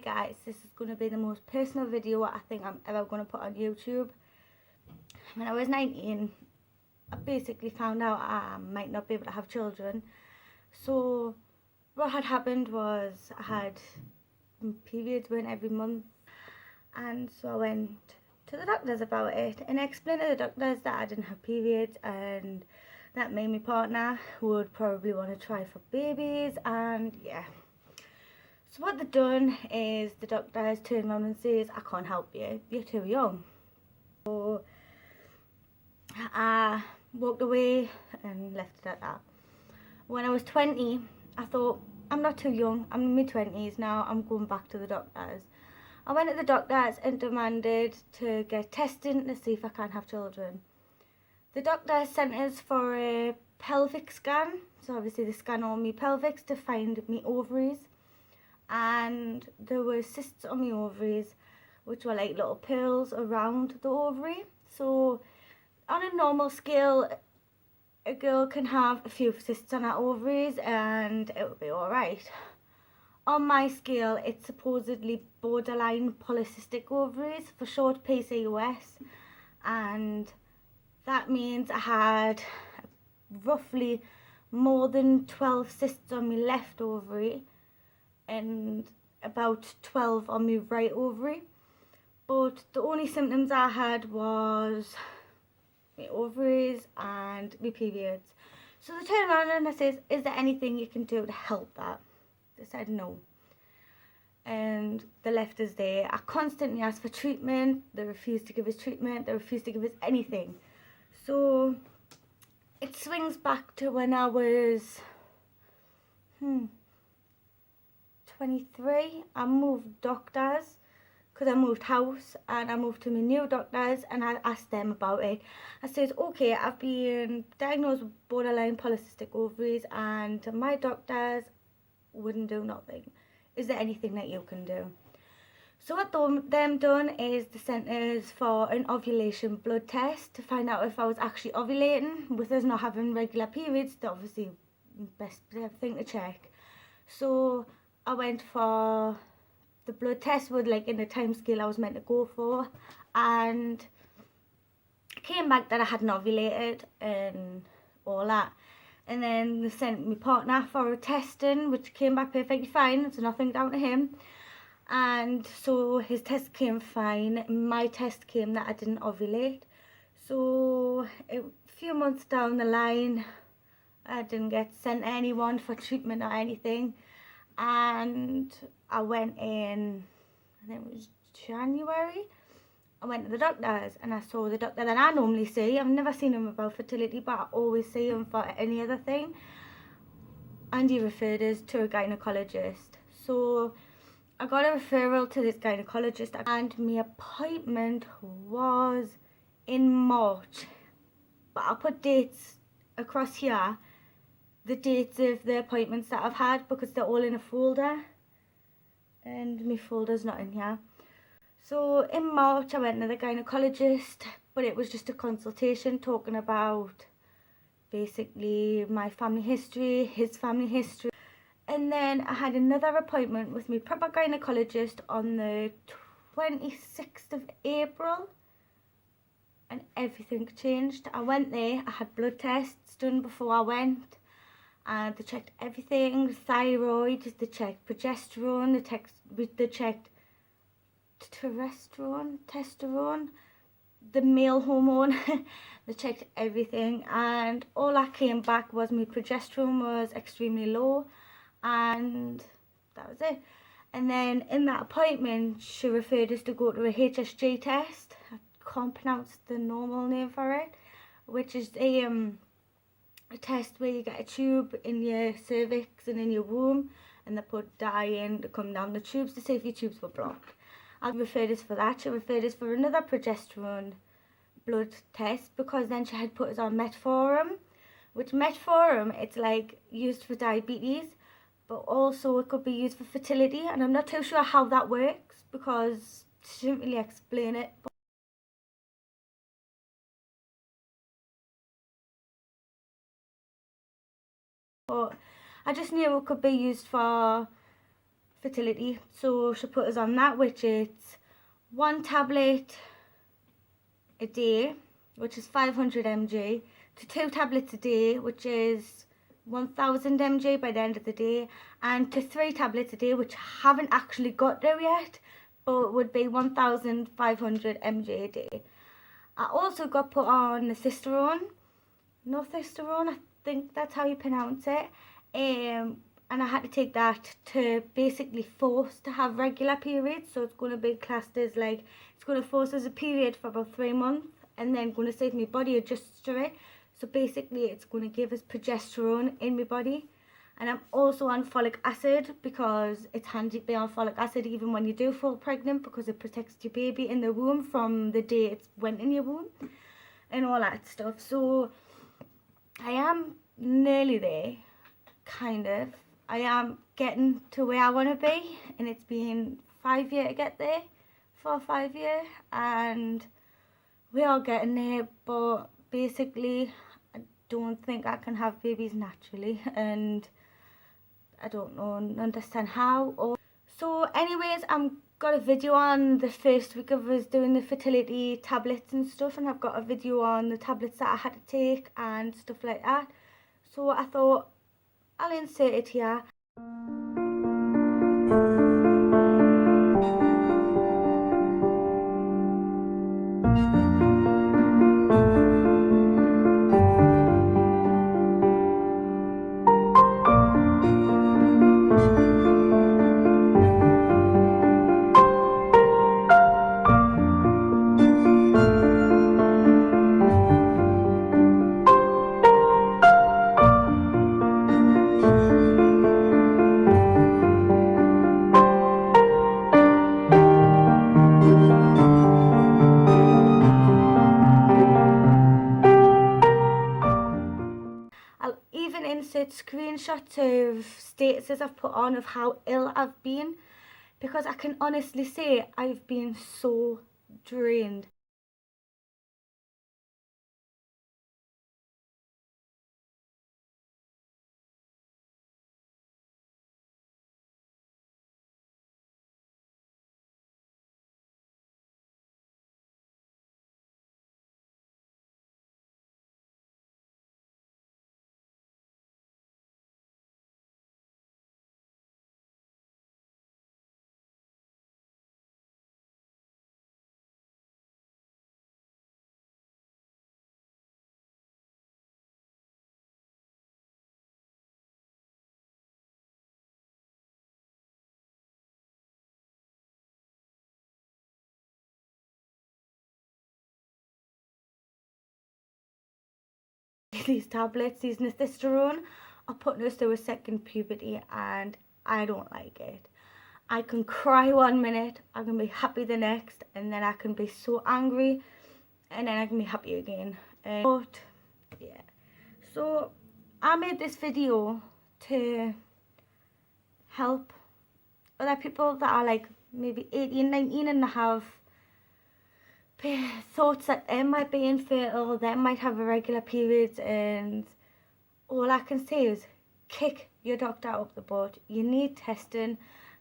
guys, this is going to be the most personal video I think I'm ever going to put on YouTube. When I was 19, I basically found out I might not be able to have children. So what had happened was I had periods went every month, and so I went to the doctors about it and I explained to the doctors that I didn't have periods and that me and my partner would probably want to try for babies, and yeah. So what they've done is the doctors turn around and says, I can't help you, you're too young. So I walked away and left it at that. When I was 20, I thought, I'm not too young, I'm in my 20s now, I'm going back to the doctors. I went to the doctors and demanded to get testing to see if I can have children. The doctor sent us for a pelvic scan, so obviously they scan all my pelvics to find me ovaries. And there were cysts on my ovaries, which were like little pills around the ovary. So on a normal scale, a girl can have a few cysts on her ovaries and it will be alright. On my scale, it's supposedly borderline polycystic ovaries, for short PCOS, and that means I had roughly more than 12 cysts on my left ovary and about 12 on my right ovary. But the only symptoms I had was my ovaries and my periods. So they turned around and I said, is there anything you can do to help that? They said no. And they left us there. I constantly asked for treatment. They refused to give us treatment. They refused to give us anything. So it swings back to when I was 23. I moved doctors because I moved house, and I moved to my new doctors and I asked them about it. I said, okay, I've been diagnosed with borderline polycystic ovaries and my doctors wouldn't do nothing. Is there anything that you can do? So what them done is they sent us for an ovulation blood test to find out if I was actually ovulating. With us not having regular periods, that's obviously best thing to check. So I went for the blood test with like in the time scale I was meant to go for, and came back that I hadn't ovulated and all that. And then they sent my partner for a testing, which came back perfectly fine. It's nothing down to him. And so his test came fine. My test came that I didn't ovulate. So a few months down the line, I didn't get sent to anyone for treatment or anything. And I went in, I think it was January. I went to the doctors and I saw the doctor that I normally see. I've never seen him about fertility, but I always see him for any other thing. And he referred us to a gynecologist. So I got a referral to this gynecologist and my appointment was in March. But I'll put dates across here, the dates of the appointments that I've had, because they're all in a folder. And my folder's not in here. So in March I went to the gynecologist, but it was just a consultation talking about basically my family history, his family history. And then I had another appointment with my proper gynecologist on the 26th of April, and everything changed. I went there, I had blood tests done before I went, and they checked everything, thyroid, they checked progesterone, they checked testosterone, the male hormone. They checked everything, and all that came back was my progesterone was extremely low, and that was it. And then in that appointment she referred us to go to a HSG test. I can't pronounce the normal name for it, which is a test where you get a tube in your cervix and in your womb, and they put dye in to come down the tubes to see if your tubes were blocked. I referred us for that. She referred us for another progesterone blood test, because then she had put us on metformin, which metformin, it's like used for diabetes, but also it could be used for fertility, and I'm not too sure how that works because she didn't really explain it. But I just knew it could be used for fertility. So she put us on that, which is 1 tablet a day, which is 500 mg, to 2 tablets a day, which is 1000 mg by the end of the day, and to 3 tablets a day, which I haven't actually got there yet, but would be 1500 mg a day. I also got put on nothesterone, I think that's how you pronounce it, and I had to take that to basically force to have regular periods. So it's going to be classed as like, it's going to force as a period for about 3 months, and then going to see if my body adjusts to it. So basically it's going to give us progesterone in my body. And I'm also on folic acid, because it's handy to be on folic acid even when you do fall pregnant, because it protects your baby in the womb from the day it went in your womb and all that stuff. So I am nearly there, kind of. I am getting to where I want to be, and it's been 5 years to get there, 4 or 5 years, and we are getting there. But basically I don't think I can have babies naturally, and I don't know, understand how. Or so anyways, I'm got a video on the first week of us doing the fertility tablets and stuff, and I've got a video on the tablets that I had to take and stuff like that. So I thought I'll insert it here. I'll even insert screenshots of statuses I've put on of how ill I've been, because I can honestly say I've been so drained. These tablets, these nothesterone, are putting us through a second puberty, and I don't like it. I can cry 1 minute, I can be happy the next, and then I can be so angry, and then I can be happy again. But yeah, so I made this video to help other people that are like maybe 18, 19 and have thoughts that they might be infertile, they might have irregular periods, and all I can say is kick your doctor up the butt. You need testing.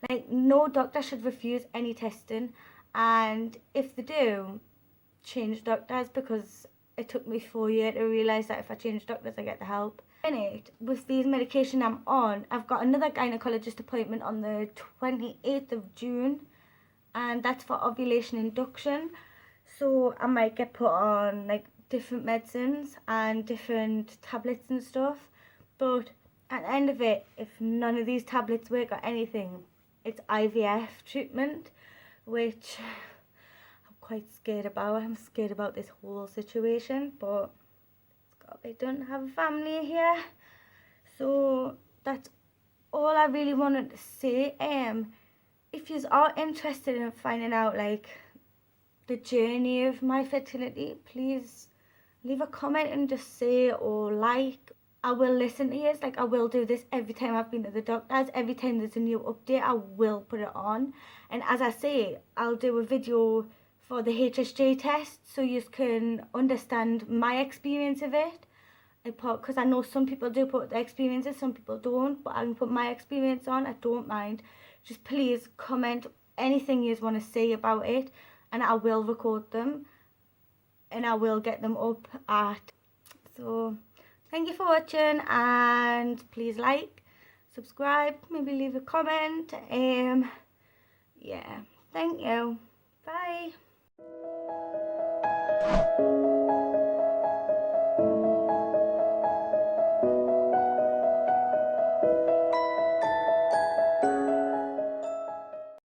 Like, no doctor should refuse any testing, and if they do, change doctors, because it took me 4 years to realise that if I change doctors I get the help. With these medication I'm on, I've got another gynecologist appointment on the 28th of June, and that's for ovulation induction. So I might get put on like different medicines and different tablets and stuff, but at the end of it, if none of these tablets work or anything, it's IVF treatment, which I'm quite scared about. I'm scared about this whole situation, but it's got to be done. I have a family here, so that's all I really wanted to say. If you are interested in finding out like the journey of my fertility, please leave a comment and just say, or like. I will listen to yours. Like, I will do this every time I've been to the doctors. Every time there's a new update, I will put it on. And as I say, I'll do a video for the HSG test, so you can understand my experience of it. Because I know some people do put their experiences, some people don't, but I can put my experience on. I don't mind. just please comment anything you want to say about it, and I will record them and I will get them up at. So thank you for watching, and please like, subscribe, maybe leave a comment. Yeah, thank you. Bye.